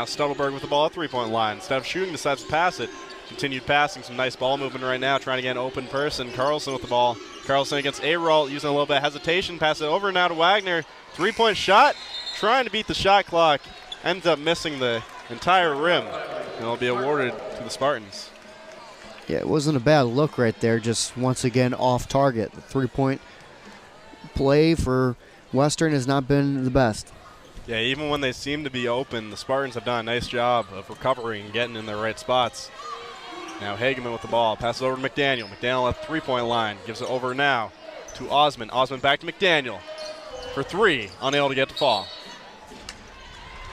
Now Stubbleberg with the ball at three-point line. Instead of shooting, decides to pass it. Continued passing, some nice ball movement right now, trying to get an open person. Carlson with the ball. Carlson against A-Roll, using a little bit of hesitation. Pass it over now to Wagner. Three-point shot, trying to beat the shot clock. Ends up missing the entire rim, and it'll be awarded to the Spartans. Yeah, it wasn't a bad look right there, just once again off target. The three-point play for Western has not been the best. Yeah, even when they seem to be open, the Spartans have done a nice job of recovering and getting in the right spots. Now Hageman with the ball, passes over to McDaniel. McDaniel at three-point line, gives it over now to Osmond. Osmond back to McDaniel for three, unable to get to fall.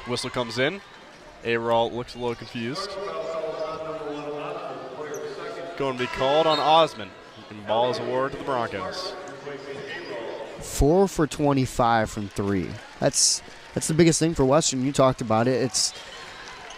Whistle comes in. A-Roll looks a little confused. Going to be called on Osmond. And ball is awarded to the Broncos. 4 for 25 from three. That's the biggest thing for Western. You talked about it.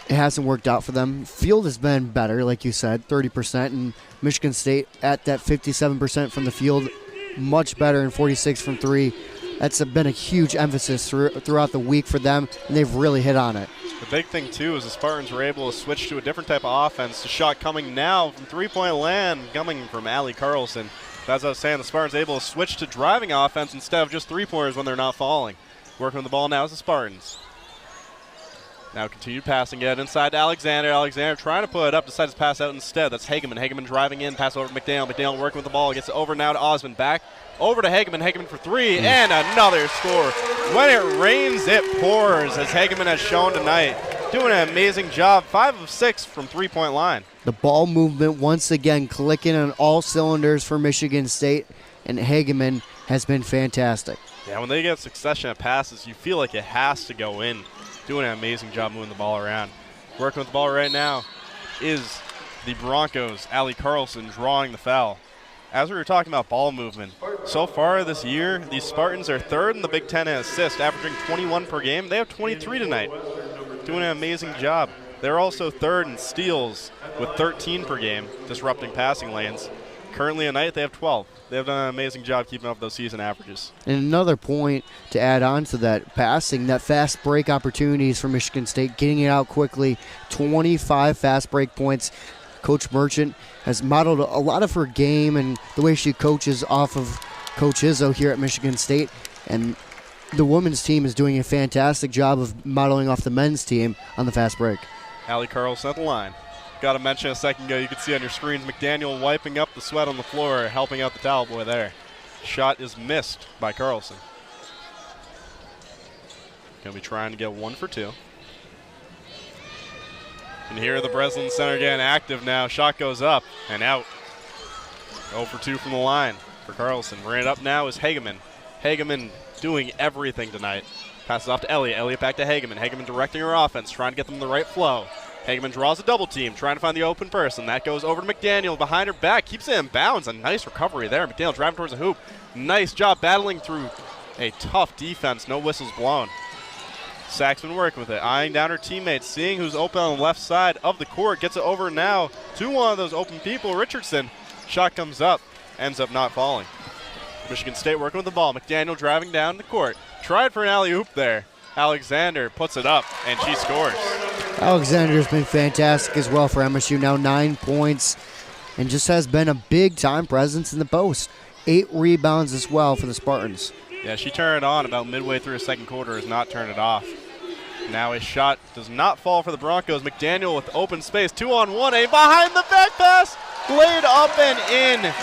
It hasn't worked out for them. Field has been better, like you said, 30%, and Michigan State at that 57% from the field, much better, and 46 from three. That's been a huge emphasis throughout the week for them, and they've really hit on it. The big thing, too, is the Spartans were able to switch to a different type of offense. The shot coming now from three-point land, coming from Allie Carlson. But as I was saying, the Spartans able to switch to driving offense instead of just three-pointers when they're not falling. Working on the ball now is the Spartans. Now continued passing, get it inside to Alexander. Alexander trying to put it up, decides to pass out instead. That's Hageman. Hageman driving in, pass over to McDaniel. McDaniel working with the ball, gets it over now to Osmond. Back over to Hageman. Hageman for three, and another score. When it rains, it pours, as Hageman has shown tonight. Doing an amazing job, 5 of 6 from three-point line. The ball movement once again clicking on all cylinders for Michigan State, and Hageman has been fantastic. Yeah, when they get a succession of passes, you feel like it has to go in. Doing an amazing job moving the ball around. Working with the ball right now is the Broncos. Allie Carlson drawing the foul. As we were talking about ball movement, so far this year, the Spartans are third in the Big Ten in assists, averaging 21 per game. They have 23 tonight. Doing an amazing job. They're also third in steals with 13 per game, disrupting passing lanes. Currently tonight, they have 12. They've done an amazing job keeping up those season averages. And another point to add on to that passing, that fast break opportunities for Michigan State, getting it out quickly, 25 fast break points. Coach Merchant has modeled a lot of her game and the way she coaches off of Coach Izzo here at Michigan State. And the women's team is doing a fantastic job of modeling off the men's team on the fast break. Allie Carlson at the line. Got to mention a second ago, you could see on your screens McDaniel wiping up the sweat on the floor, helping out the towel boy there. Shot is missed by Carlson. Going to be trying to get 1 for 2. And here the Breslin Center getting active now. Shot goes up and out. 0 for 2 from the line for Carlson. Bringing it up now is Hageman. Hageman doing everything tonight. Passes off to Elliott. Elliott back to Hageman. Hageman directing her offense, trying to get them in the right flow. Hageman draws a double team, trying to find the open person. That goes over to McDaniel behind her back. Keeps it in bounds. A nice recovery there. McDaniel driving towards the hoop. Nice job battling through a tough defense. No whistles blown. Saxman working with it, eyeing down her teammates, seeing who's open on the left side of the court. Gets it over now to one of those open people, Richardson. Shot comes up, ends up not falling. Michigan State working with the ball. McDaniel driving down the court. Tried for an alley-oop there. Alexander puts it up, and she scores. Alexander's been fantastic as well for MSU, now 9 points, and just has been a big-time presence in the post. 8 rebounds as well for the Spartans. Yeah, she turned it on about midway through the second quarter, has not turned it off. Now a shot does not fall for the Broncos. McDaniel with open space, 2-on-1, a behind the back pass, laid up and in.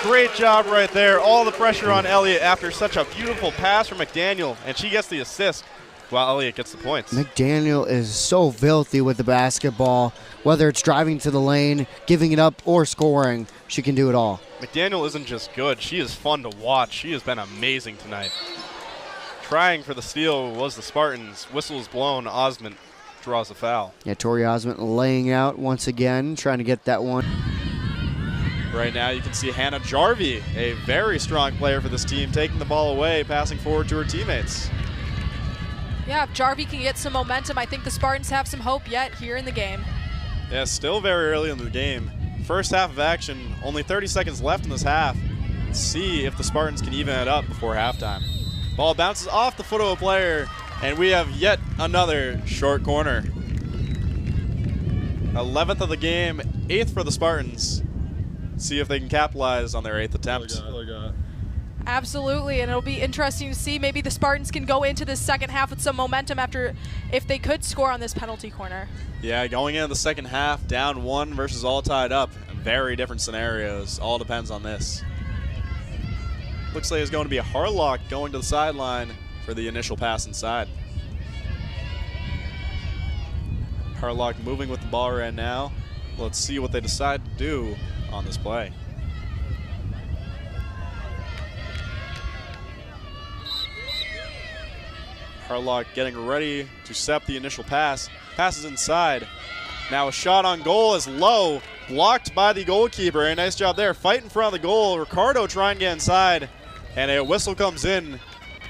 Great job right there. All the pressure on Elliott after such a beautiful pass from McDaniel, and she gets the assist while Elliott gets the points. McDaniel is so filthy with the basketball. Whether it's driving to the lane, giving it up, or scoring, she can do it all. McDaniel isn't just good. She is fun to watch. She has been amazing tonight. Trying for the steal was the Spartans. Whistle is blown. Osmond draws a foul. Yeah, Tori Osmond laying out once again, trying to get that one. Right now you can see Hannah Jarvie, a very strong player for this team, taking the ball away, passing forward to her teammates. Yeah, if Jarvie can get some momentum, I think the Spartans have some hope yet here in the game. Yeah, still very early in the game. First half of action, only 30 seconds left in this half. Let's see if the Spartans can even it up before halftime. Ball bounces off the foot of a player, and we have yet another short corner. 11th of the game, 8th for the Spartans. See if they can capitalize on their 8th attempt. Absolutely, and it'll be interesting to see. Maybe the Spartans can go into the second half with some momentum after, if they could score on this penalty corner. Yeah, going into the second half, down 1 versus all tied up. Very different scenarios. All depends on this. Looks like it's going to be a Harlock going to the sideline for the initial pass inside. Harlock moving with the ball right now. Let's see what they decide to do on this play. Harlock getting ready to set the initial pass. Passes inside. Now a shot on goal is low. Blocked by the goalkeeper. A nice job there. Fight in front of the goal. Ricardo trying to get inside. And a whistle comes in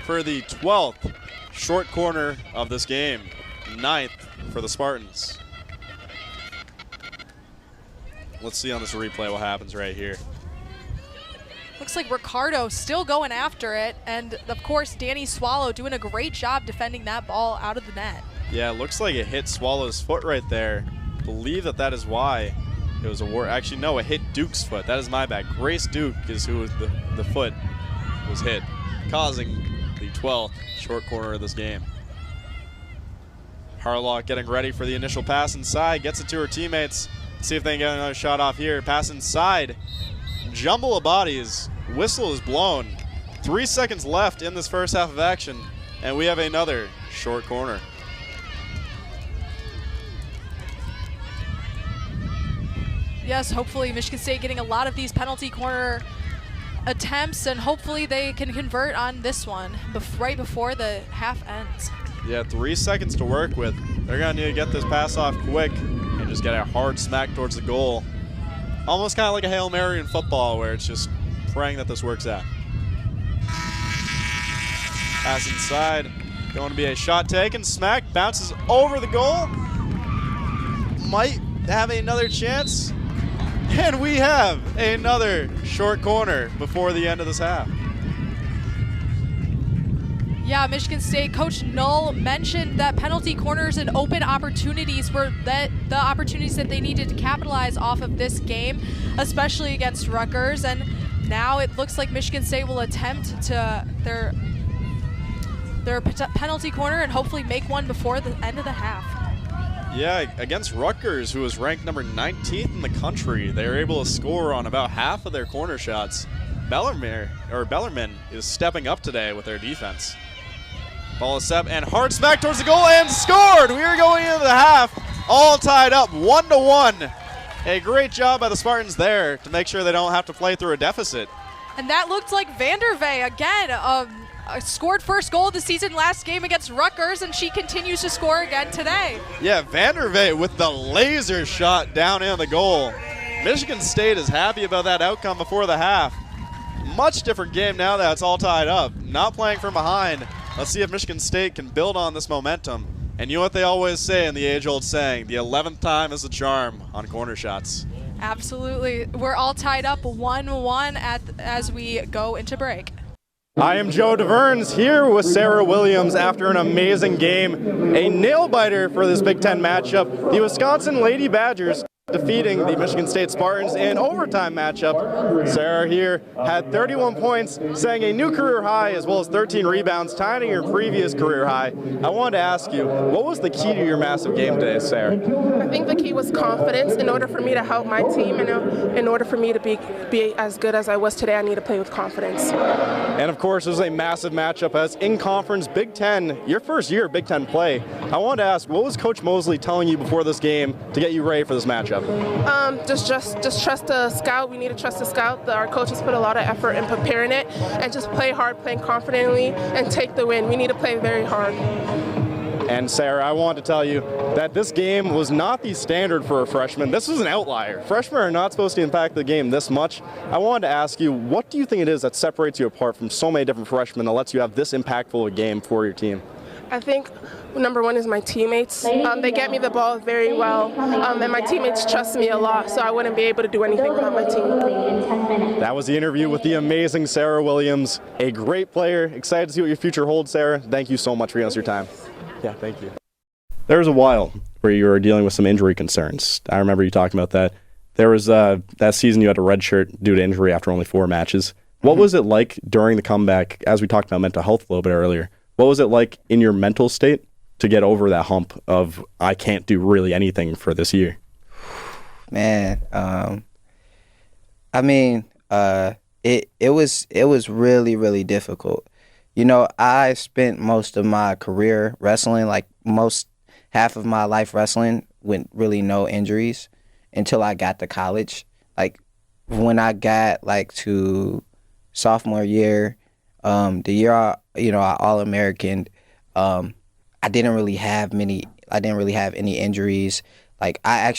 for the 12th short corner of this game. 9th for the Spartans. Let's see on this replay what happens right here. Looks like Ricardo still going after it, and of course Danny Swallow doing a great job defending that ball out of the net. Yeah, it looks like it hit Swallow's foot right there. Believe that is why it was a actually no, it hit Duke's foot. That is my bad. Grace Duke is who the foot was hit, causing the 12th short corner of this game. Harlock getting ready for the initial pass inside, gets it to her teammates. See if they can get another shot off here. Pass inside. Jumble of bodies. Whistle is blown. 3 seconds left in this first half of action, and we have another short corner. Yes, hopefully Michigan State getting a lot of these penalty corner attempts, and hopefully they can convert on this one right before the half ends. Yeah, 3 seconds to work with. They're going to need to get this pass off quick and just get a hard smack towards the goal. Almost kind of like a Hail Mary in football where it's just praying that this works out. Pass inside. Going to be a shot taken. Smack bounces over the goal. Might have another chance. And we have another short corner before the end of this half. Yeah, Michigan State Coach Null mentioned that penalty corners and open opportunities were the opportunities that they needed to capitalize off of this game, especially against Rutgers. And now it looks like Michigan State will attempt to their penalty corner and hopefully make one before the end of the half. Yeah, against Rutgers, who was ranked number 19th in the country, they were able to score on about half of their corner shots. Bellarmine is stepping up today with their defense. Ball is set and hard smack towards the goal and scored. We are going into the half, all tied up 1-1. A great job by the Spartans there to make sure they don't have to play through a deficit. And that looked like Vandervey again. Scored first goal of the season last game against Rutgers, and she continues to score again today. Yeah, Vandervey with the laser shot down in the goal. Michigan State is happy about that outcome before the half. Much different game now that it's all tied up. Not playing from behind. Let's see if Michigan State can build on this momentum. And you know what they always say in the age-old saying, the 11th time is the charm on corner shots. Absolutely. We're all tied up 1-1 as we go into break. I am Joe DesVergnes here with Sarah Williams after an amazing game. A nail-biter for this Big Ten matchup. The Wisconsin Lady Badgers defeating the Michigan State Spartans in overtime matchup. Sarah here had 31 points, setting a new career high as well as 13 rebounds, tying her previous career high. I wanted to ask you, what was the key to your massive game today, Sarah? I think the key was confidence. In order for me to help my team, in order for me to be as good as I was today, I need to play with confidence. And of course, it was a massive matchup as in conference Big Ten, your first year of Big Ten play. I wanted to ask, what was Coach Mosley telling you before this game to get you ready for this matchup? Just trust the scout. We need to trust the scout. Our coaches put a lot of effort in preparing it, and just play hard, playing confidently, and take the win. We need to play very hard. And Sarah, I want to tell you that this game was not the standard for a freshman. This was an outlier. Freshmen are not supposed to impact the game this much. I wanted to ask you, what do you think it is that separates you apart from so many different freshmen that lets you have this impactful a game for your team? I think number one is my teammates. They get me the ball very well, and my teammates trust me a lot, so I wouldn't be able to do anything without my team. That was the interview with the amazing Sarah Williams, a great player. Excited to see what your future holds, Sarah. Thank you so much for giving us your time. Yeah, thank you. There was a while where you were dealing with some injury concerns. I remember you talking about that. There was that season you had a redshirt due to injury after only 4 matches. What was it like during the comeback, as we talked about mental health a little bit earlier? What was it like in your mental state to get over that hump of, I can't do really anything for this year? Man, it was really, really difficult. You know, I spent most of my career wrestling, like half of my life wrestling with really no injuries until I got to college. Like when I got like to sophomore year, the year I All-American, I didn't really have any injuries. Like I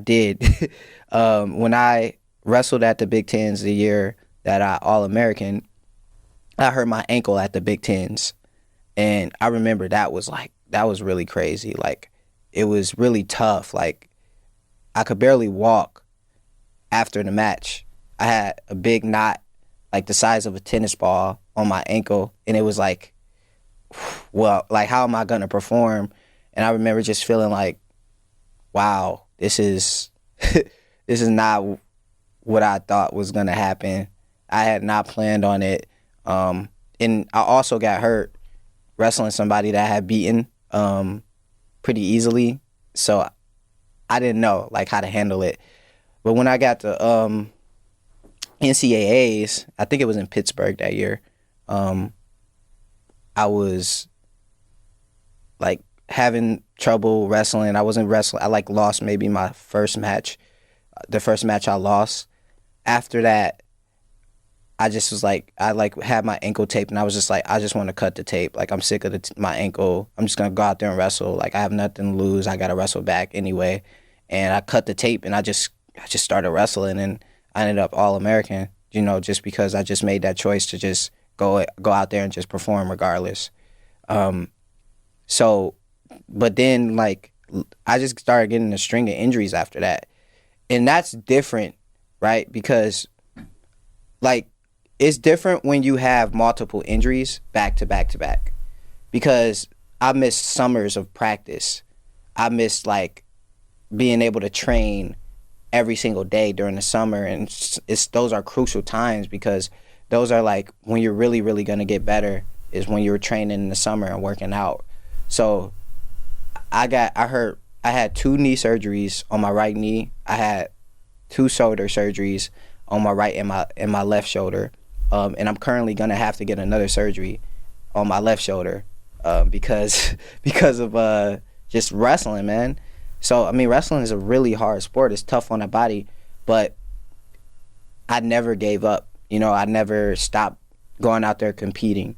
did. When I wrestled at the Big Tens the year that I All-American, I hurt my ankle at the Big Tens. And I remember that was really crazy. Like, it was really tough. Like, I could barely walk after the match. I had a big knot, like the size of a tennis ball on my ankle. And it was like, well, like, how am I going to perform? And I remember just feeling like, wow, this is not what I thought was going to happen. I had not planned on it. And I also got hurt wrestling somebody that I had beaten pretty easily. So I didn't know like how to handle it. But when I got to NCAAs, I think it was in Pittsburgh that year, I was like having trouble wrestling. I wasn't wrestling. I like lost maybe my first match, the first match I lost. After that, I just was like, I like had my ankle taped, and I was just like, I just want to cut the tape. Like, I'm sick of my ankle. I'm just gonna go out there and wrestle. Like, I have nothing to lose. I gotta wrestle back anyway. And I cut the tape, and I just started wrestling, and I ended up All-American. You know, just because I just made that choice to just go out there and just perform regardless. So, but then like I just started getting a string of injuries after that, and that's different, right? Because like, it's different when you have multiple injuries back to back to back, because I missed summers of practice. I missed like being able to train every single day during the summer, and those are crucial times, because those are like when you're really, really going to get better is when you're training in the summer and working out. So I had 2 knee surgeries on my right knee. I had 2 shoulder surgeries on my right and my left shoulder. And I'm currently gonna have to get another surgery on my left shoulder because of just wrestling, man. So I mean, wrestling is a really hard sport. It's tough on the body, but I never gave up. You know, I never stopped going out there competing.